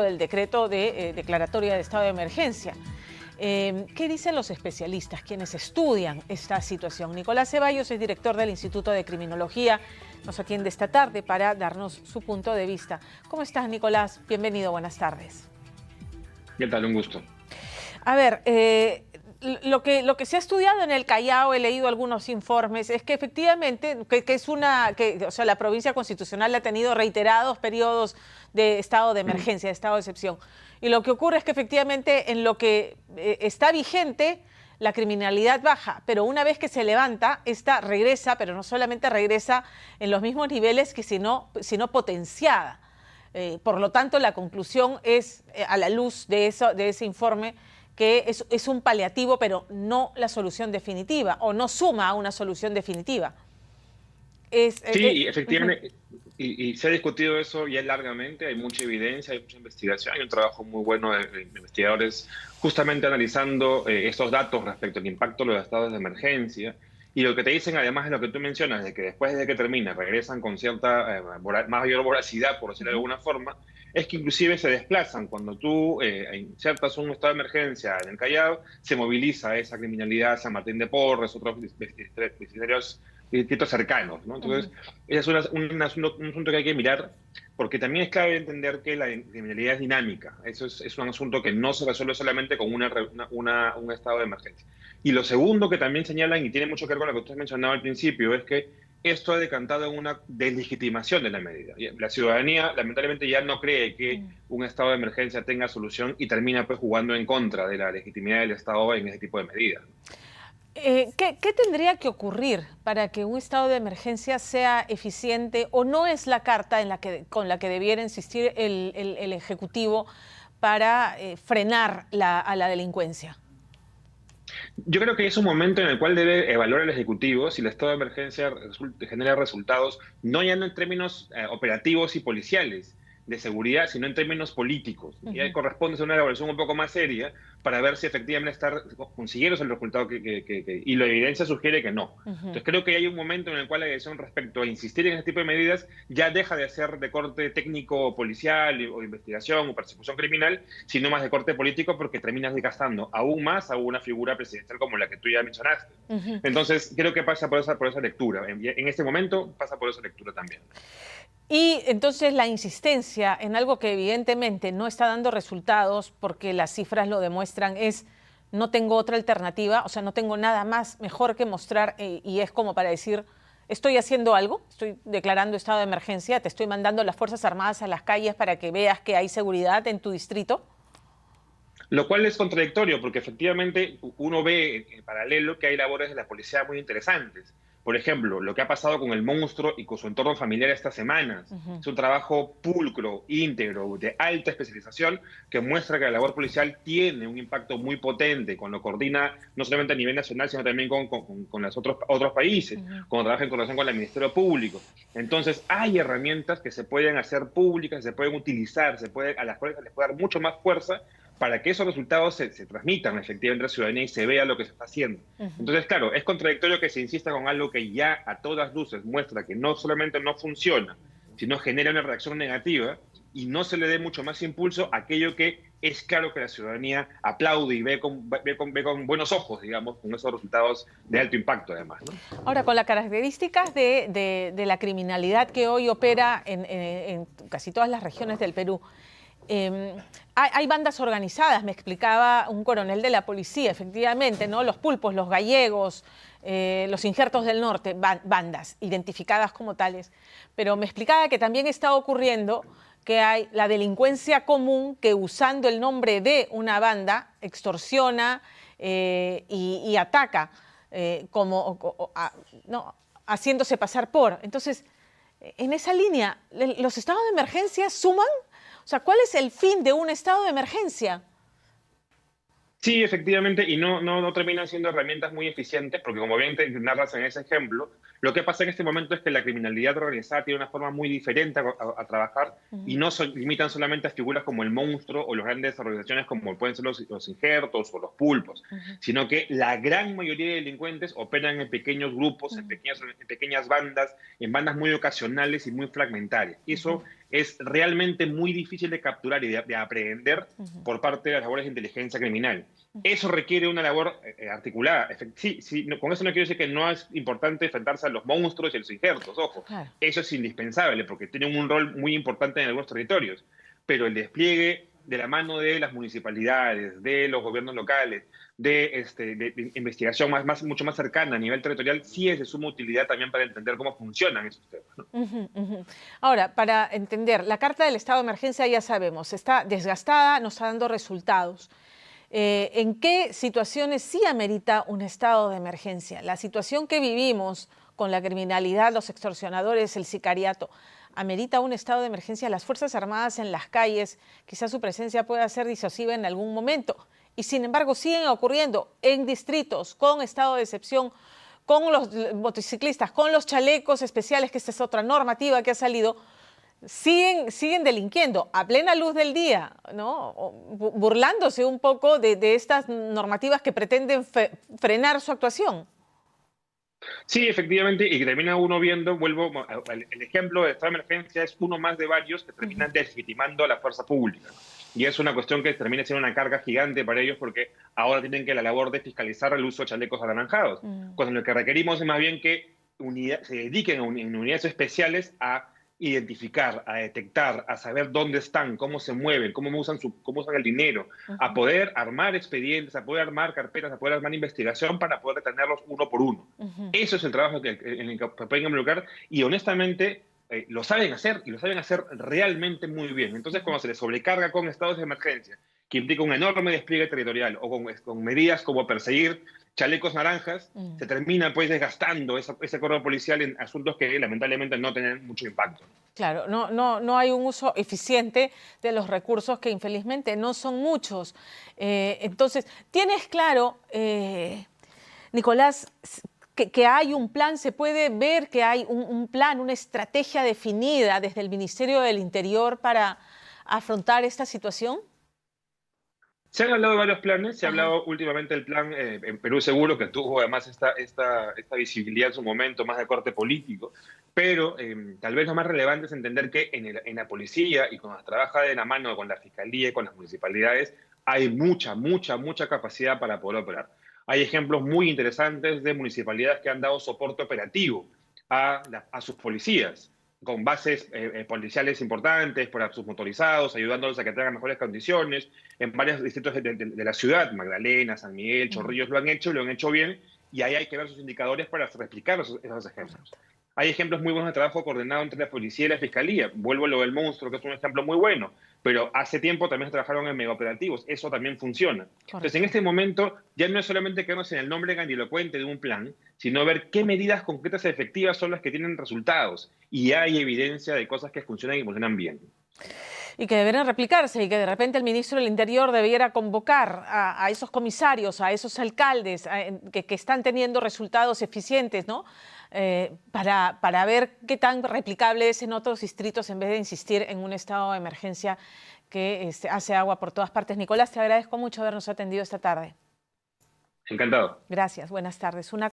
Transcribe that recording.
del decreto de declaratoria de estado de emergencia. ¿Qué dicen los especialistas, quienes estudian esta situación? Nicolás Ceballos es director del Instituto de Criminología, nos atiende esta tarde para darnos su punto de vista. ¿Cómo estás, Nicolás? Bienvenido, buenas tardes. ¿Qué tal? Un gusto. A ver, lo que se ha estudiado en el Callao, he leído algunos informes, es que efectivamente, la provincia constitucional ha tenido reiterados periodos de estado de emergencia, de estado de excepción. Y lo que ocurre es que efectivamente en lo que está vigente, la criminalidad baja, pero una vez que se levanta, esta regresa, pero no solamente regresa en los mismos niveles, sino potenciada. Por lo tanto, la conclusión es, a la luz de ese informe, que es un paliativo, pero no la solución definitiva, o no suma a una solución definitiva. Sí, efectivamente, y se ha discutido eso ya largamente, hay mucha evidencia, hay mucha investigación, hay un trabajo muy bueno de investigadores justamente analizando estos datos respecto al impacto de los estados de emergencia. Y lo que te dicen, además de lo que tú mencionas, de que después de que termina regresan con cierta mayor voracidad, por decirlo de alguna forma, es que inclusive se desplazan. Cuando tú insertas un estado de emergencia en el Callao, se moviliza esa criminalidad, San Martín de Porres, otros distritos cercanos, ¿no? Entonces, ese es un asunto que hay que mirar, porque también es clave entender que la criminalidad es dinámica. Eso es un asunto que no se resuelve solamente con un estado de emergencia. Y lo segundo que también señalan, y tiene mucho que ver con lo que usted mencionaba al principio, es que esto ha decantado en una deslegitimación de la medida. La ciudadanía, lamentablemente, ya no cree que un estado de emergencia tenga solución y termina pues jugando en contra de la legitimidad del Estado en ese tipo de medidas. ¿Qué tendría que ocurrir para que un estado de emergencia sea eficiente, o no es la carta con la que debiera insistir el Ejecutivo para frenar a la delincuencia? Yo creo que es un momento en el cual debe evaluar el Ejecutivo si el estado de emergencia genera resultados, no ya no en términos operativos y policiales de seguridad, sino en términos políticos. Y corresponde a una evaluación un poco más seria para ver si efectivamente consiguieron el resultado y la evidencia sugiere que no. Entonces creo que hay un momento en el cual la decisión respecto a insistir en este tipo de medidas ya deja de ser de corte técnico policial o investigación o persecución criminal, sino más de corte político, porque terminas desgastando aún más a una figura presidencial como la que tú ya mencionaste. Entonces creo que pasa por esa lectura. En este momento pasa por esa lectura también. Y entonces la insistencia en algo que evidentemente no está dando resultados, porque las cifras lo demuestran, es: no tengo otra alternativa, o sea, no tengo nada más mejor que mostrar, y es como para decir: estoy haciendo algo, estoy declarando estado de emergencia, te estoy mandando las Fuerzas Armadas a las calles para que veas que hay seguridad en tu distrito. Lo cual es contradictorio, porque efectivamente uno ve en paralelo que hay labores de la policía muy interesantes. Por ejemplo, lo que ha pasado con el monstruo y con su entorno familiar estas semanas. Es un trabajo pulcro, íntegro, de alta especialización, que muestra que la labor policial tiene un impacto muy potente, cuando coordina no solamente a nivel nacional, sino también con los otros países, cuando trabaja en coordinación con el Ministerio Público. Entonces, hay herramientas que se pueden hacer públicas, se pueden utilizar, a las cuales se les puede dar mucho más fuerza para que esos resultados se transmitan efectivamente a la ciudadanía y se vea lo que se está haciendo. Entonces, claro, es contradictorio que se insista con algo que ya a todas luces muestra que no solamente no funciona, sino genera una reacción negativa, y no se le dé mucho más impulso a aquello que es claro que la ciudadanía aplaude y ve con buenos ojos, digamos, con esos resultados de alto impacto además, ¿no? Ahora, con las características de la criminalidad que hoy opera en casi todas las regiones del Perú, hay bandas organizadas, me explicaba un coronel de la policía, efectivamente, ¿no? Los pulpos, los gallegos, los injertos del norte, bandas identificadas como tales. Pero me explicaba que también está ocurriendo que hay la delincuencia común que, usando el nombre de una banda, extorsiona y ataca, haciéndose pasar por. Entonces, en esa línea, ¿los estados de emergencia suman? O sea, ¿cuál es el fin de un estado de emergencia? Sí, efectivamente, y no terminan siendo herramientas muy eficientes, porque como bien te narras en ese ejemplo, lo que pasa en este momento es que la criminalidad organizada tiene una forma muy diferente a trabajar, y no se limitan solamente a figuras como el monstruo o las grandes organizaciones como pueden ser los injertos o los pulpos, sino que la gran mayoría de delincuentes operan en pequeños grupos, en pequeñas bandas, en bandas muy ocasionales y muy fragmentarias. Y eso es realmente muy difícil de capturar y de aprehender por parte de las labores de inteligencia criminal. Eso requiere una labor articulada. Sí, sí, con eso no quiero decir que no es importante enfrentarse a los monstruos y a los injertos, ojo. Claro. Eso es indispensable porque tienen un rol muy importante en algunos territorios. Pero el despliegue de la mano de las municipalidades, de los gobiernos locales, de investigación mucho más cercana a nivel territorial, sí es de suma utilidad también para entender cómo funcionan esos temas, ¿no? Ahora, para entender, la Carta del Estado de Emergencia ya sabemos, está desgastada, no está dando resultados. ¿En qué situaciones sí amerita un estado de emergencia? La situación que vivimos con la criminalidad, los extorsionadores, el sicariato, ¿amerita un estado de emergencia? Las Fuerzas Armadas en las calles, quizás su presencia pueda ser disuasiva en algún momento. Y sin embargo siguen ocurriendo en distritos con estado de excepción, con los motociclistas, con los chalecos especiales, que esta es otra normativa que ha salido, siguen delinquiendo a plena luz del día, ¿no? Burlándose un poco de estas normativas que pretenden frenar su actuación. Sí, efectivamente, y que termina uno viendo, el ejemplo de estado de emergencia es uno más de varios que terminan deslegitimando a la fuerza pública. Y es una cuestión que termina siendo una carga gigante para ellos porque ahora tienen que la labor de fiscalizar el uso de chalecos anaranjados. Cuando lo que requerimos es más bien que se dediquen en unidades especiales a identificar, a detectar, a saber dónde están, cómo se mueven, cómo usan el dinero, a poder armar expedientes, a poder armar carpetas, a poder armar investigación para poder detenerlos uno por uno. Eso es el trabajo en el que pueden involucrar y honestamente lo saben hacer y lo saben hacer realmente muy bien. Entonces, cuando se les sobrecarga con estados de emergencia, que implica un enorme despliegue territorial o con medidas como perseguir chalecos naranjas, se termina pues desgastando ese cuerpo policial en asuntos que lamentablemente no tienen mucho impacto. Claro, no hay un uso eficiente de los recursos que infelizmente no son muchos. Entonces, ¿tienes claro, Nicolás, que hay un plan? ¿Se puede ver que hay un plan, una estrategia definida desde el Ministerio del Interior para afrontar esta situación? Se han hablado de varios planes, se ha hablado últimamente del plan en Perú Seguro, que tuvo además esta visibilidad en su momento más de corte político, pero tal vez lo más relevante es entender que en la policía y cuando se trabaja de la mano con la fiscalía y con las municipalidades, hay mucha capacidad para poder operar. Hay ejemplos muy interesantes de municipalidades que han dado soporte operativo a sus policías, con bases policiales importantes, para sus motorizados, ayudándolos a que tengan mejores condiciones. En varios distritos de la ciudad, Magdalena, San Miguel, Chorrillos, lo han hecho y lo han hecho bien, y ahí hay que ver sus indicadores para replicar esos ejemplos. Hay ejemplos muy buenos de trabajo coordinado entre la policía y la fiscalía. Vuelvo a lo del monstruo, que es un ejemplo muy bueno, pero hace tiempo también se trabajaron en megaoperativos. Eso también funciona. Correcto. Entonces, en este momento, ya no es solamente quedarnos en el nombre grandilocuente de un plan, sino ver qué medidas concretas y efectivas son las que tienen resultados. Y hay evidencia de cosas que funcionan y funcionan bien. Y que deberían replicarse y que de repente el ministro del Interior debiera convocar a esos comisarios, a esos alcaldes que están teniendo resultados eficientes, ¿no? Para ver qué tan replicable es en otros distritos en vez de insistir en un estado de emergencia que hace agua por todas partes. Nicolás, te agradezco mucho habernos atendido esta tarde. Encantado. Gracias, buenas tardes.